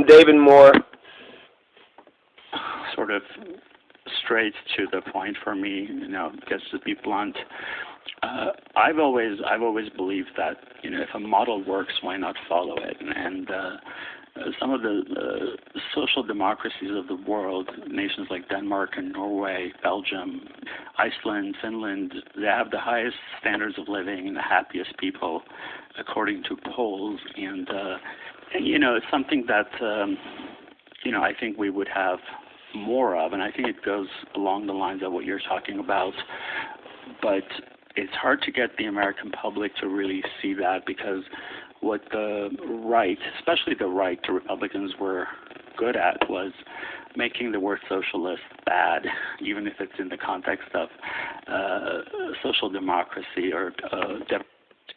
from David Moore. Sort of straight to the point for me, just to be blunt. I've always believed that if a model works, why not follow it? And some of the social democracies of the world, nations like Denmark and Norway, Belgium, Iceland, Finland, they have the highest standards of living and the happiest people, according to polls. And it's something that I think we would have more of, and I think it goes along the lines of what you're talking about. But it's hard to get the American public to really see that, because what the right, especially the right, the Republicans were good at was making the word socialist bad, even if it's in the context of social democracy or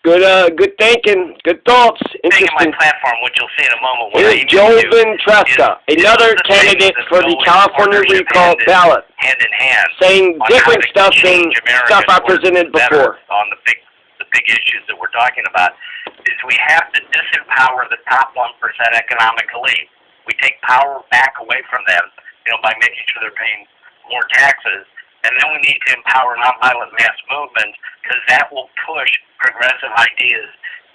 Good thinking, good thoughts. Taking my Interesting. platform, which you'll see in a moment. Here's Joe Ventresca, another candidate for the California recall ballot, hand in hand, saying different stuff than stuff I presented before. On the big issues that we're talking about, is we have to disempower the top 1% economic elite. We take power back away from them, by making sure they're paying more taxes. And then we need to empower nonviolent mass movements, because that will push progressive ideas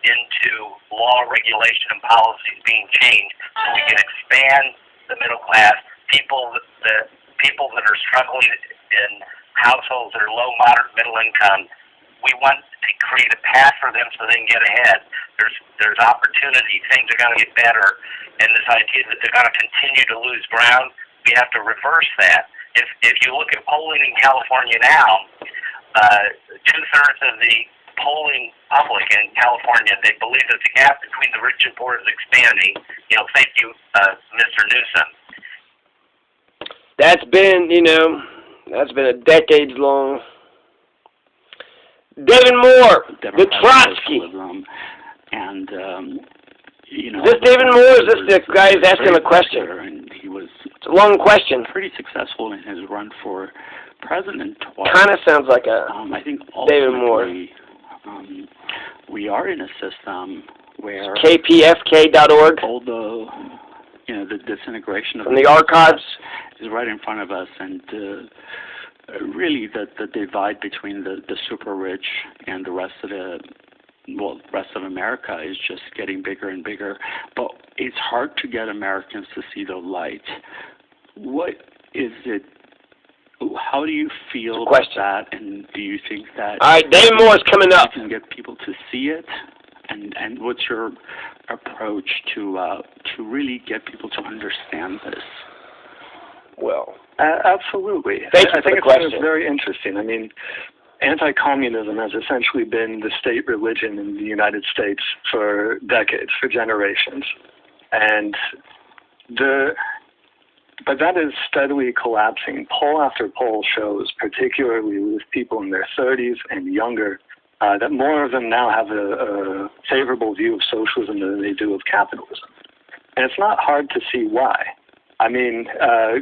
into law, regulation, and policies being changed, so we can expand the middle class, people that are struggling in households that are low, moderate, middle income. We want to create a path for them so they can get ahead. There's opportunity. Things are going to get better. And this idea that they're going to continue to lose ground, we have to reverse that. If you look at polling in California now, 2/3 of the polling public in California, they believe that the gap between the rich and poor is expanding. Thank you, Mr. Newsom. That's been a decades-long. Devin Moore, the Trotsky. And, is this David Moore, or is this the guy who's asking a question? And he was It's a long question. pretty successful in his run for president twice. Kind of sounds like a I think David Moore. We are in a system where KPFK.org all the disintegration of from the archives is right in front of us, and really the divide between the super rich and the rest of America is just getting bigger and bigger. But it's hard to get Americans to see the light. What is it? How do you feel about that? And do you think that? All right, David Moore's coming up. You can get people to see it, and what's your approach to really get people to understand this? Well, absolutely. Thank you I for think the question. It's very interesting. I mean, anti-communism has essentially been the state religion in the United States for decades, for generations. And but that is steadily collapsing. Poll after poll shows, particularly with people in their 30s and younger, that more of them now have a favorable view of socialism than they do of capitalism. And it's not hard to see why. I mean,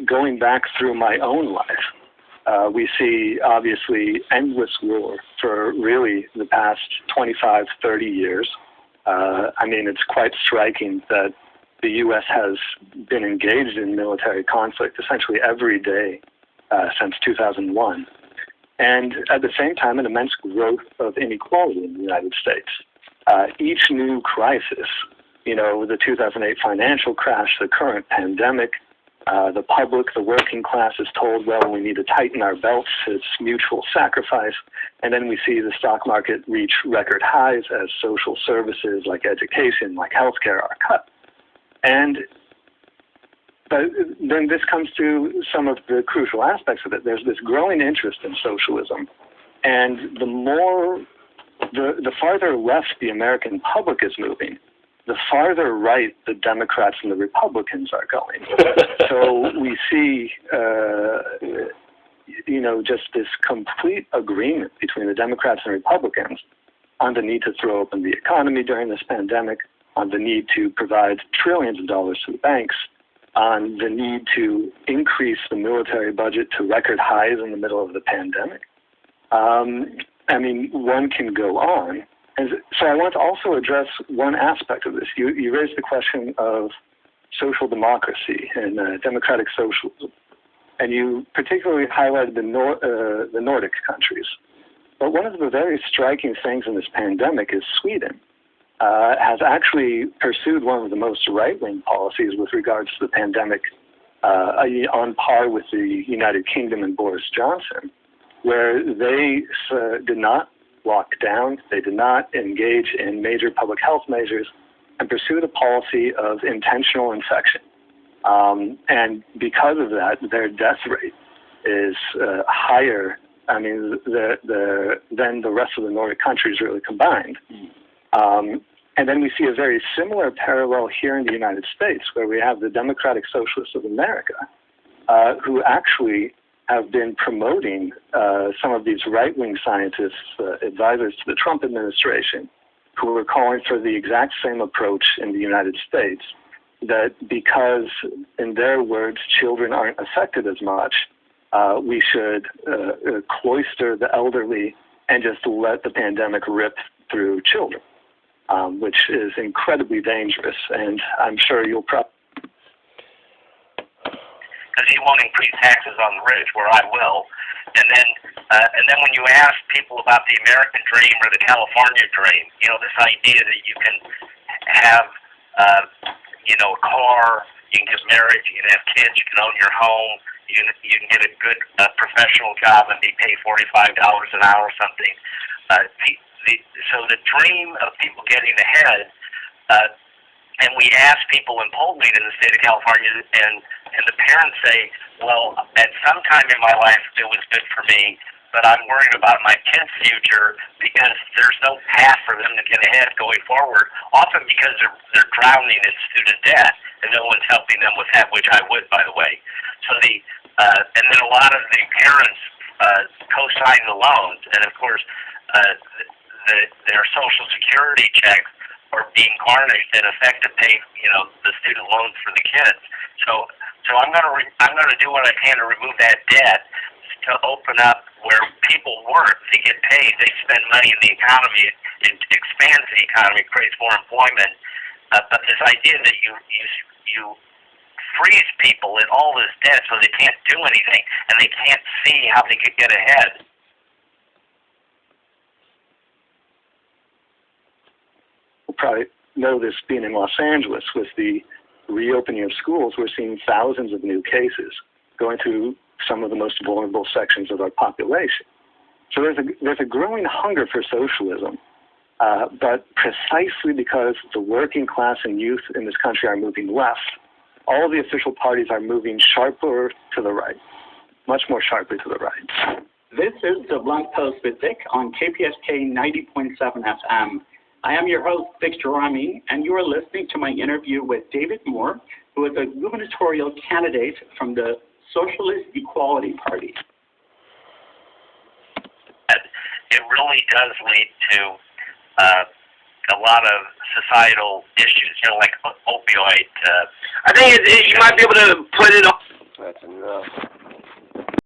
going back through my own life, we see, obviously, endless war for really the past 25, 30 years. I mean, it's quite striking that the U.S. has been engaged in military conflict essentially every day since 2001. And at the same time, an immense growth of inequality in the United States. Each new crisis, the 2008 financial crash, the current pandemic, the public, the working class is told, well, we need to tighten our belts. It's mutual sacrifice. And then we see the stock market reach record highs as social services like education, like healthcare are cut. But then this comes to some of the crucial aspects of it. There's this growing interest in socialism. And the farther left the American public is moving, the farther right the Democrats and the Republicans are going. So we see, just this complete agreement between the Democrats and Republicans on the need to throw open the economy during this pandemic, on the need to provide trillions of dollars to the banks, on the need to increase the military budget to record highs in the middle of the pandemic. I mean, one can go on. And so I want to also address one aspect of this. You raised the question of social democracy and democratic socialism. And you particularly highlighted the Nordic countries. But one of the very striking things in this pandemic is Sweden has actually pursued one of the most right-wing policies with regards to the pandemic, on par with the United Kingdom and Boris Johnson, where they did not lock down, they did not engage in major public health measures, and pursued a policy of intentional infection. And because of that, their death rate is higher, I mean, than the rest of the Nordic countries really combined. And then we see a very similar parallel here in the United States, where we have the Democratic Socialists of America, who actually have been promoting some of these right-wing scientists, advisors to the Trump administration, who are calling for the exact same approach in the United States, that because, in their words, children aren't affected as much, we should cloister the elderly and just let the pandemic rip through children, which is incredibly dangerous. And I'm sure you'll probably... Because he won't increase taxes on the rich, where I will. And then when you ask people about the American dream or the California dream, you know, this idea that you can have, you know, a car, you can get married, you can have kids, you can own your home, you can get a good professional job and be paid $45 an hour or something. So the dream of people getting ahead, and we ask people in polling in the state of California, and the parents say, well, at some time in my life it was good for me, but I'm worried about my kids' future because there's no path for them to get ahead going forward, often because they're drowning in student debt, and no one's helping them with that, which I would, by the way. So and then a lot of the parents co-sign the loans, and of course, their Social Security checks are being garnished in effect to pay, you know, the student loans for the kids. So I'm gonna do what I can to remove that debt, to open up where people work, they get paid, they spend money in the economy, it expands the economy, creates more employment. But this idea that you freeze people in all this debt so they can't do anything and they can't see how they could get ahead. Probably know this being in Los Angeles with the reopening of schools, we're seeing thousands of new cases going through some of the most vulnerable sections of our population. So there's a growing hunger for socialism, but precisely because the working class and youth in this country are moving left, all the official parties are moving sharper to the right, much more sharply to the right. This is the Blunt Post with Vic on KPSK 90.7 FM. I am your host, Vic Gerami, and you are listening to my interview with David Moore, who is a gubernatorial candidate from the Socialist Equality Party. It really does lead to a lot of societal issues, you know, like opioid. I think you might be able to put it on. That's enough.